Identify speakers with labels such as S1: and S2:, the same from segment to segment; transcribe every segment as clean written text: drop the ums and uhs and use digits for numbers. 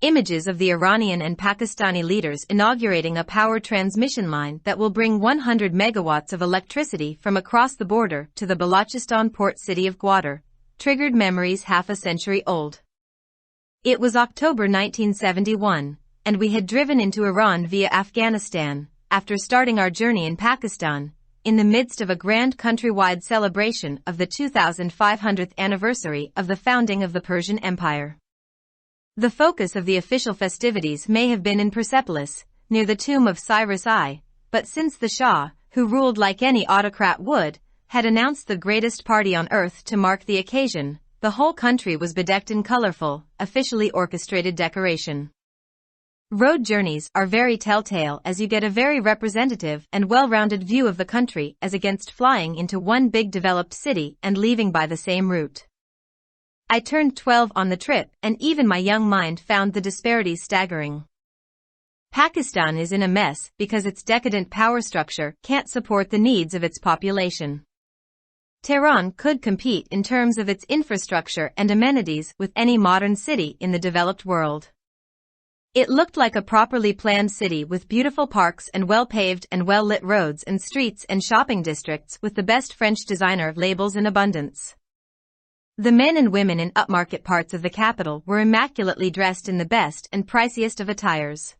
S1: Images of the Iranian and Pakistani leaders inaugurating a power transmission line that will bring 100 megawatts of electricity from across the border to the Balochistan port city of Gwadar triggered memories half a century old. It was October 1971, and we had driven into Iran via Afghanistan, after starting our journey in Pakistan, in the midst of a grand countrywide celebration of the 2500th anniversary of the founding of the Persian Empire. The focus of the official festivities may have been in Persepolis, near the tomb of Cyrus I, but since the Shah, who ruled like any autocrat would, had announced the greatest party on earth to mark the occasion, the whole country was bedecked in colorful, officially orchestrated decoration. Road journeys are very telltale, as you get a very representative and well-rounded view of the country as against flying into one big developed city and leaving by the same route. I turned 12 on the trip, and even my young mind found the disparities staggering. Pakistan is in a mess because its decadent power structure can't support the needs of its population. Tehran could compete in terms of its infrastructure and amenities with any modern city in the developed world. It looked like a properly planned city with beautiful parks and well-paved and well-lit roads and streets and shopping districts with the best French designer labels in abundance. The men and women in upmarket parts of the capital were immaculately dressed in the best and priciest of attires.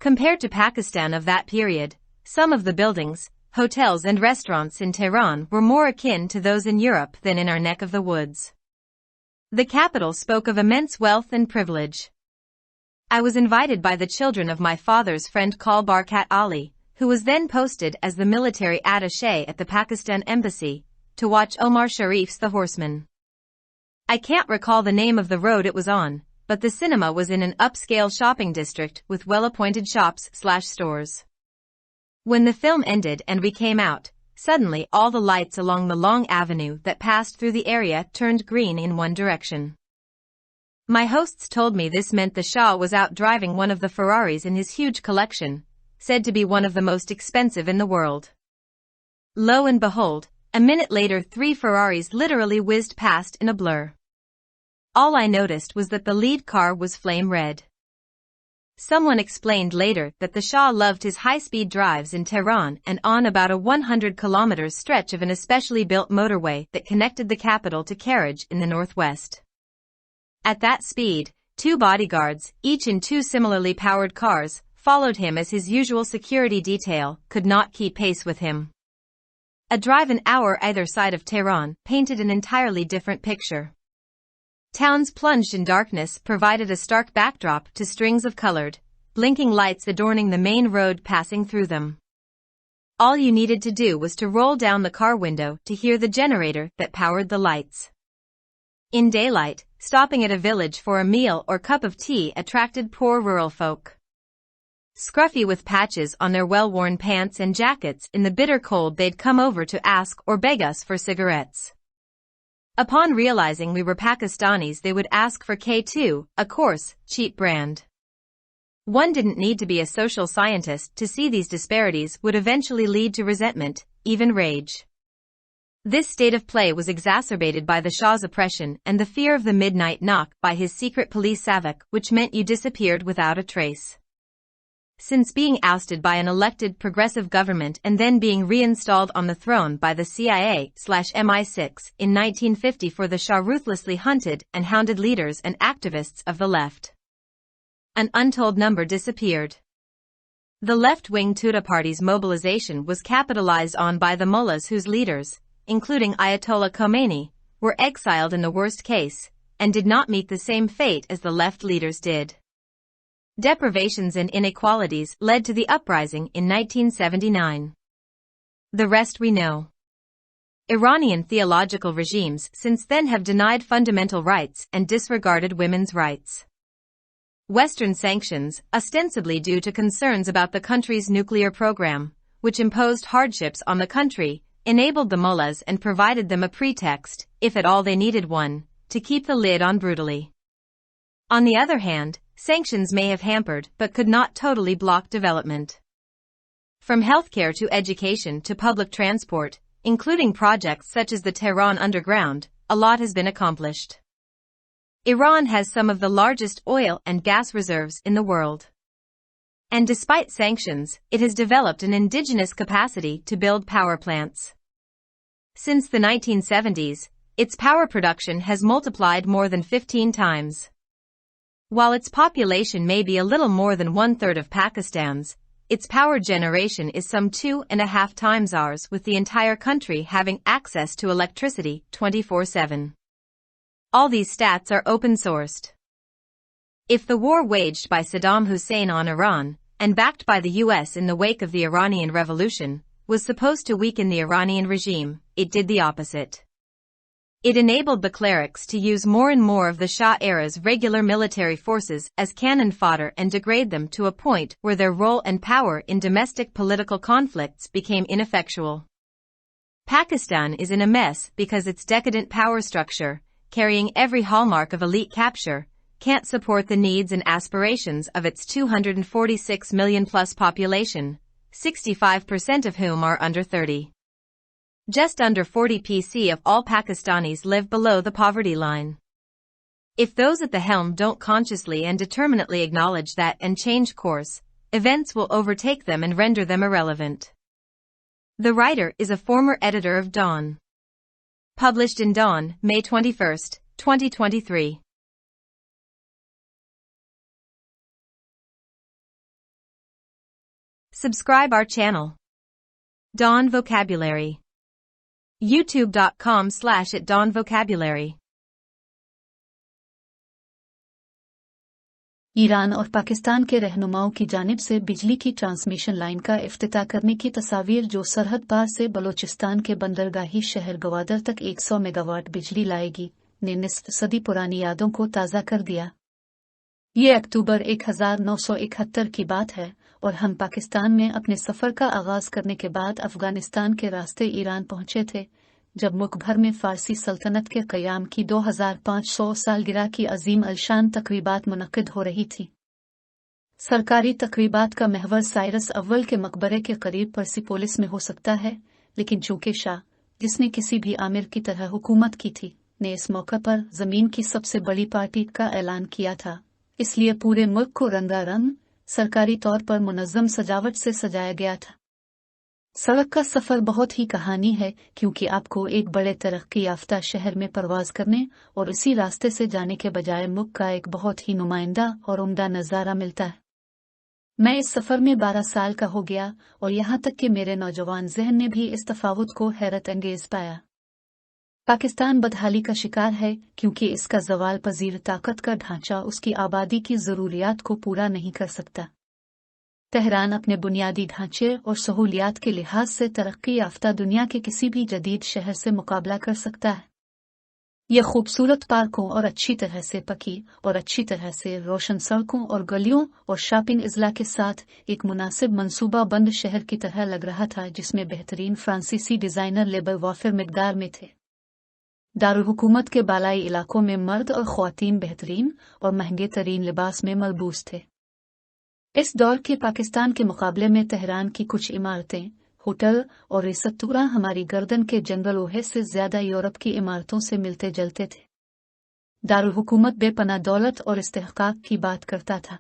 S1: Compared to Pakistan of that period, some of the buildings, hotels and restaurants in Tehran were more akin to those in Europe than in our neck of the woods. The capital spoke of immense wealth and privilege. I was invited by the children of my father's friend Kal Barkat Ali, who was then posted as the military attaché at the Pakistan embassy, to watch Omar Sharif's The Horseman. I can't recall the name of the road it was on, but the cinema was in an upscale shopping district with well-appointed shops/stores. When the film ended and we came out, suddenly all the lights along the long avenue that passed through the area turned green in one direction. My hosts told me this meant the Shah was out driving one of the Ferraris in his huge collection, said to be one of the most expensive in the world. Lo and behold, a minute later 3 Ferraris literally whizzed past in a blur. All I noticed was that the lead car was flame red. Someone explained later that the Shah loved his high-speed drives in Tehran and on about a 100 kilometers stretch of an especially built motorway that connected the capital to Karaj in the northwest. At that speed, 2 bodyguards, each in 2 similarly powered cars, followed him as his usual security detail could not keep pace with him. A drive an hour either side of Tehran painted an entirely different picture. Towns plunged in darkness provided a stark backdrop to strings of colored, blinking lights adorning the main road passing through them. All you needed to do was to roll down the car window to hear the generator that powered the lights. In daylight, stopping at a village for a meal or cup of tea attracted poor rural folk. Scruffy with patches on their well-worn pants and jackets in the bitter cold, they'd come over to ask or beg us for cigarettes. Upon realizing we were Pakistanis, they would ask for K2, a coarse, cheap brand. One didn't need to be a social scientist to see these disparities would eventually lead to resentment, even rage. This state of play was exacerbated by the Shah's oppression and the fear of the midnight knock by his secret police savak, which meant you disappeared without a trace. Since being ousted by an elected progressive government and then being reinstalled on the throne by the CIA/MI6 in 1954, the Shah ruthlessly hunted and hounded leaders and activists of the left. An untold number disappeared. The left-wing Tudeh party's mobilization was capitalized on by the mullahs whose leaders, including Ayatollah Khomeini, were exiled in the worst case, and did not meet the same fate as the left leaders did. Deprivations and inequalities led to the uprising in 1979. The rest we know. Iranian theological regimes since then have denied fundamental rights and disregarded women's rights. Western sanctions, ostensibly due to concerns about the country's nuclear program, which imposed hardships on the country, enabled the mullahs and provided them a pretext, if at all they needed one, to keep the lid on brutally. On the other hand, sanctions may have hampered but could not totally block development. From healthcare to education to public transport, including projects such as the Tehran Underground, a lot has been accomplished. Iran has some of the largest oil and gas reserves in the world. And despite sanctions, it has developed an indigenous capacity to build power plants. Since the 1970s, its power production has multiplied more than 15 times. While its population may be a little more than 1/3 of Pakistan's, its power generation is some 2.5 times ours, with the entire country having access to electricity 24/7. All these stats are open-sourced. If the war waged by Saddam Hussein on Iran, and backed by the US in the wake of the Iranian Revolution, was supposed to weaken the Iranian regime, it did the opposite. It enabled the clerics to use more and more of the Shah era's regular military forces as cannon fodder and degrade them to a point where their role and power in domestic political conflicts became ineffectual. Pakistan is in a mess because its decadent power structure, carrying every hallmark of elite capture, can't support the needs and aspirations of its 246 million-plus population, 65% of whom are under 30. Just under 40% of all Pakistanis live below the poverty line. If those at the helm don't consciously and determinately acknowledge that and change course, events will overtake them and render them irrelevant. The writer is a former editor of Dawn. Published in Dawn, May 21, 2023. Subscribe our channel. Dawn Vocabulary. youtube.com/@dawnvocabulary.
S2: Iran और पाकिस्तान के रहनुमाओं की जानिब से बिजली की transmission line का इफ्तिताह करने की तस्वीर जो सरहद पार से बलोचिस्तान के बंदरगाही शहर गवादर तक 100 मेगावाट बिजली लाएगी, ने निस्फ सदी पुरानी यादों को ताज़ा कर दिया। ये अक्टूबर 1971 की बात है और हम पाकिस्तान में अपने सफ़र का आगाज़ करने के बाद अफ़गानिस्तान के रास्ते ईरान पहुंचे थे, जब मुल्क भर में फ़ारसी सल्तनत के क़याम की 2500 सालगिरह की अजीम अलशान तक़रीबात मुनक़िद हो रही थी। सरकारी तक़रीबात का महवर साइरस अव्वल के मकबरे के करीब पर्सिपोलिस में हो सकता है, लेकिन चूँकि शाह, जिसने किसी भी आमिर की तरह हुकूमत की थी, ने इस मौके पर ज़मीन की सबसे बड़ी पार्टी का ऐलान किया था, इसलिए पूरे मुल्क को रंगारंग, सरकारी तौर पर मुनज़्ज़म सजावट से सजाया गया था। सड़क का सफ़र बहुत ही कहानी है, क्योंकि आपको एक बड़े तरक्की याफ्ता शहर में परवाज़ करने और इसी रास्ते से जाने के बजाय मुल्क का एक बहुत ही नुमाइंदा और उम्दा नज़ारा मिलता है। मैं इस सफ़र में 12 साल का हो गया और यहाँ तक कि मेरे नौजवान ज़हन ने भी इस तफावत को हैरत अंगेज़ पाया। पाकिस्तान बदहाली का शिकार है, क्योंकि इसका ज़वाल पजीर ताकत का ढांचा उसकी आबादी की ज़रूरियात को पूरा नहीं कर सकता। तेहरान अपने बुनियादी ढांचे और सहूलियात के लिहाज से तरक्की याफ्ता दुनिया के किसी भी जदीद शहर से मुकाबला कर सकता है। यह खूबसूरत पार्कों और अच्छी तरह से पकी और अच्छी तरह से रोशन सड़कों और गलियों और शॉपिंग इजला के साथ एक मुनासिब मंसूबा बंद शहर की तरह लग रहा था, जिसमें बेहतरीन फ्रांसीसी डिज़ाइनर लेबर वाफिर मिकदार में थे। दारुल हुकूमत के बालाई इलाकों में मर्द और ख़वातीन बेहतरीन और महंगे तरीन लिबास में मलबूस थे। इस दौर के पाकिस्तान के मुकाबले में तेहरान की कुछ इमारतें, होटल और रेस्तोरां हमारी गर्दन के जंगल ओहे से ज़्यादा यूरोप की इमारतों से मिलते जलते थे। दारुल हुकूमत बेपनाह दौलत और इस्तेहकाक की बात करता था।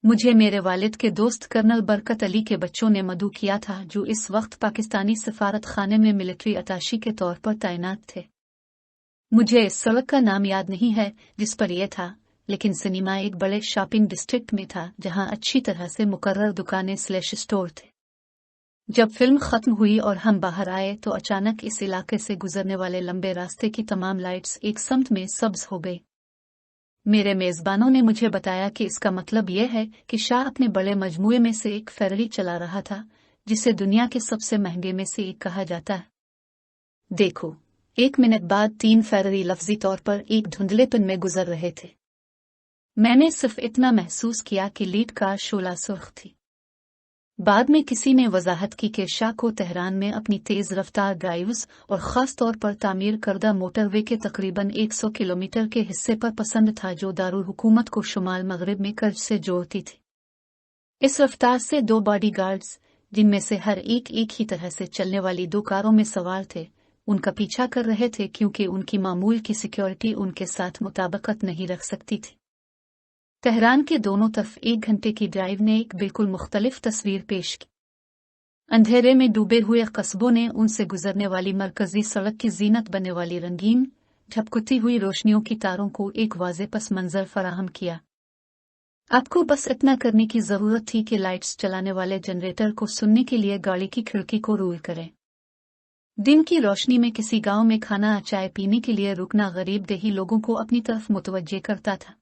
S2: मुझे मेरे वालिद के दोस्त कर्नल बरकत अली के बच्चों ने मदऊ किया था, जो इस वक्त पाकिस्तानी सफारत खाने में मिलिट्री अताशी के तौर पर तैनात थे। मुझे इस सड़क का नाम याद नहीं है जिस पर यह था, लेकिन सिनेमा एक बड़े शॉपिंग डिस्ट्रिक्ट में था, जहां अच्छी तरह से मुकर्रर दुकानें स्लैश स्टोर थे। जब फिल्म खत्म हुई और हम बाहर आए तो अचानक इस इलाके से गुजरने वाले लंबे रास्ते की तमाम लाइट्स एक समत में सब्ज हो गई। मेरे मेज़बानों ने मुझे बताया कि इसका मतलब यह है कि शाह अपने बड़े मजमूए में से एक फेररी चला रहा था, जिसे दुनिया के सबसे महंगे में से एक कहा जाता है। देखो, 1 मिनट बाद 3 फेररी लफ्जी तौर पर एक धुंधलेपन में गुजर रहे थे। मैंने सिर्फ इतना महसूस किया कि लीड कार शोला सुर्ख थी। बाद में किसी ने वजाहत की कि शाह को तेहरान में अपनी तेज़ रफ्तार ड्राइव्स और ख़ास तौर पर तामीर करदा मोटरवे के तकरीबन 100 किलोमीटर के हिस्से पर पसंद था, जो दारुल हुकूमत को शुमाल मगरिब में कर्ज से जोड़ती थी। इस रफ्तार से 2 बॉडीगार्ड्स, जिनमें से हर एक ही तरह से चलने वाली 2 कारों में सवार थे, उनका पीछा कर रहे थे क्योंकि उनकी मामूल की सिक्योरिटी उनके साथ मुताबिकत नहीं रख सकती थी। तेहरान के दोनों तरफ 1 घंटे की ड्राइव ने एक बिल्कुल मुख्तलिफ तस्वीर पेश की। अंधेरे में डूबे हुए कस्बों ने उनसे गुजरने वाली मरकजी सड़क की जीनत बनने वाली रंगीन झपकती हुई रोशनियों की तारों को एक वाज़े पस मंजर फराहम किया। आपको बस इतना करने की जरूरत थी कि लाइट्स चलाने वाले जनरेटर को सुनने के लिए गाड़ी की खिड़की को रोल करें। दिन की रोशनी में किसी गांव में खाना चाय पीने के लिए रुकना गरीब देही लोगों को अपनी तरफ मुतवज्जे करता था।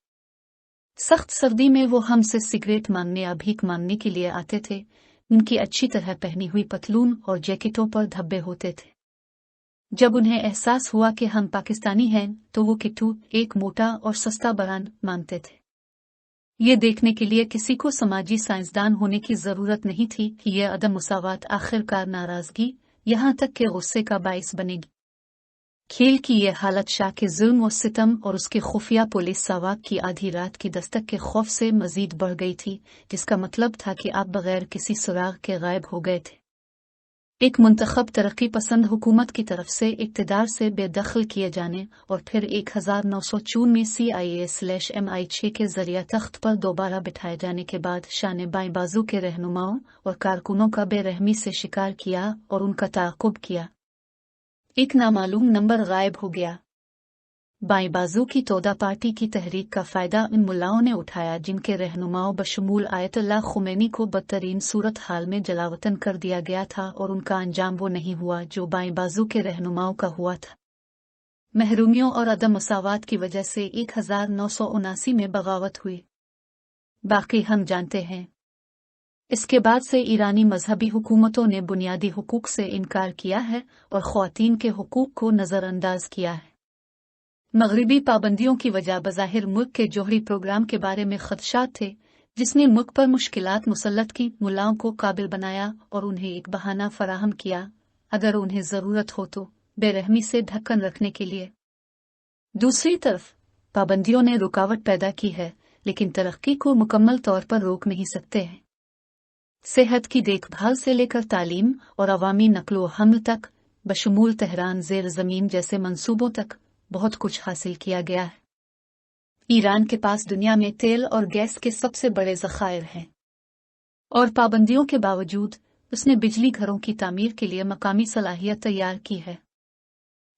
S2: सख्त सर्दी में वो हमसे सिगरेट मांगने या भीख मांगने के लिए आते थे। उनकी अच्छी तरह पहनी हुई पतलून और जैकेटों पर धब्बे होते थे। जब उन्हें एहसास हुआ कि हम पाकिस्तानी हैं तो वो किट्टू, एक मोटा और सस्ता बरान, मांगते थे। ये देखने के लिए किसी को समाजी साइंसदान होने की जरूरत नहीं थी कि यह अदम मुसावात आखिरकार नाराजगी, यहाँ तक के गुस्से का बाइस बनेगी। खेल की यह हालत शाह के जुल्म और सितम और उसके खुफिया पुलिस सावाक की आधी रात की दस्तक के खौफ से मजीद बढ़ गई थी, जिसका मतलब था कि आप बगैर किसी सुराग के गायब हो गए थे। एक मुंतखब तरक्की पसंद हुकूमत की तरफ से इक़्तिदार से बेदखल किए जाने और फिर 1904 में CIA/MI6 के जरिए तख्त पर दोबारा बिठाए जाने के बाद शाह ने बाएं बाजू के रहनुमाओं और कारकुनों का बेरहमी से शिकार किया और उनका ताक़ुब किया। एक नामालूम नंबर गायब हो गया। बाएं बाजू की तोदा पार्टी की तहरीक का फायदा उन मुल्लाओं ने उठाया जिनके रहनुमाओं बशमूल आयतुल्लाह खुमैनी को बदतरीन सूरत हाल में जलावतन कर दिया गया था, और उनका अंजाम वो नहीं हुआ जो बाएं बाजू के रहनुमाओं का हुआ था। महरूमियों और अदम मसावात की वजह से 1979 में बगावत हुई। बाकी हम जानते हैं। इसके बाद से ईरानी मजहबी हुकूमतों ने बुनियादी हुकूक से इनकार किया है और ख्वातीन के हुकूक को नज़रअंदाज किया है। मगरिबी पाबंदियों की वजह बज़ाहिर मुल्क के जोहरी प्रोग्राम के बारे में खदशात थे, जिसने मुल्क पर मुश्किलात मुसल्लत की, मुल्लाओं को काबिल बनाया और उन्हें एक बहाना फराहम किया, अगर उन्हें ज़रूरत हो तो, बेरहमी से ढक्कन रखने के लिए। दूसरी तरफ पाबंदियों ने रुकावट पैदा की है, लेकिन तरक्की को मुकम्मल तौर पर रोक नहीं सकते हैं। सेहत की देखभाल से लेकर तालीम और अवामी नकलो हमल तक, बशमूल तेहरान ज़ेर ज़मीन जैसे मंसूबों तक बहुत कुछ हासिल किया गया है। ईरान के पास दुनिया में तेल और गैस के सबसे बड़े ज़खायर हैं, और पाबंदियों के बावजूद उसने बिजली घरों की तामीर के लिए मकामी सलाहियत तैयार की है।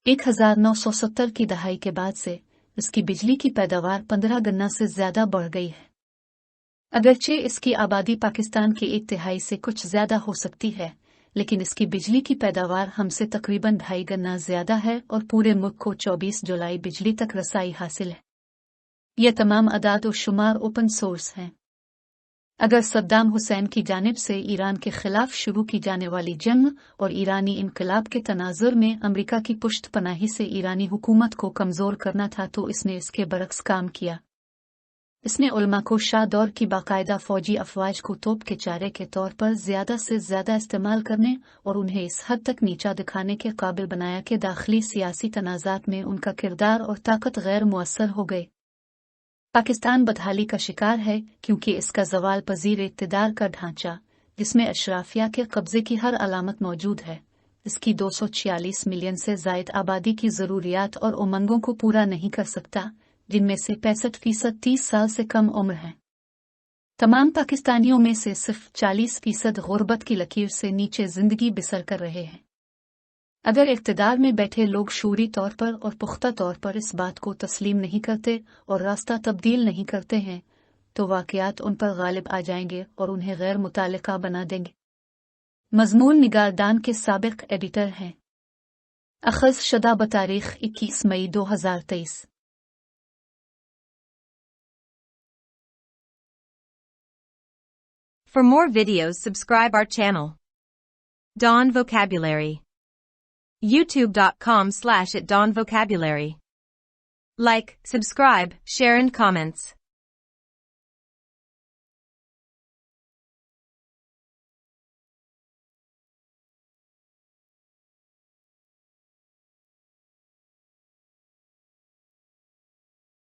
S2: 1970 की दहाई के बाद से इसकी बिजली की पैदावार 15 गुना से ज्यादा बढ़ गई है। अगरचे इसकी आबादी पाकिस्तान की 1/3 से कुछ ज्यादा हो सकती है, लेकिन इसकी बिजली की पैदावार हमसे तकरीबन 2.5 गुना ज्यादा है और पूरे मुल्क को 24 जुलाई बिजली तक रसाई हासिल है। ये तमाम अदाद और शुमार ओपन सोर्स हैं। अगर सद्दाम हुसैन की जानिब से ईरान के खिलाफ शुरू की जाने वाली जंग और ईरानी इनकलाब के तनाजुर में अमरीका की पुष्ट पनाही से ईरानी हुकूमत को कमजोर करना था, तो इसने इसके बरक्स काम किया। इसने उलमा को शाह दौर की बाकायदा फौजी अफवाज को तोप के चारे के तौर पर ज्यादा से ज्यादा इस्तेमाल करने और उन्हें इस हद तक नीचा दिखाने के काबिल बनाया कि दाखिली सियासी तनाज़ात में उनका किरदार और ताकत गैर मुअस्सर हो गए। पाकिस्तान बदहाली का शिकार है क्योंकि इसका ज़वाल पजीर इक़्तिदार का ढांचा, जिसमें अशराफिया के कब्जे की हर अलामत मौजूद है, इसकी 246 मिलियन से ज़ायद आबादी की ज़रूरियात और उमंगों को पूरा नहीं कर सकता, जिनमें से 65% 30 साल से कम उम्र हैं। तमाम पाकिस्तानियों में से सिर्फ 40% गुर्बत की लकीर से नीचे जिंदगी बसर कर रहे हैं। अगर इक़्तिदार में बैठे लोग शूरी तौर पर और पुख्ता तौर पर इस बात को तस्लीम नहीं करते और रास्ता तब्दील नहीं करते हैं, तो वाक़यात उन पर गालिब आ जाएंगे और उन्हें गैर मुतालिका बना देंगे। मज़मून निगार दान के साबिक़ एडिटर हैं। अख़ज़ शुदा बतारीख़ 21 मई 2023।
S1: For more videos, subscribe our channel. Dawn Vocabulary. YouTube.com/@dawnvocabulary. Like, subscribe, share and comments.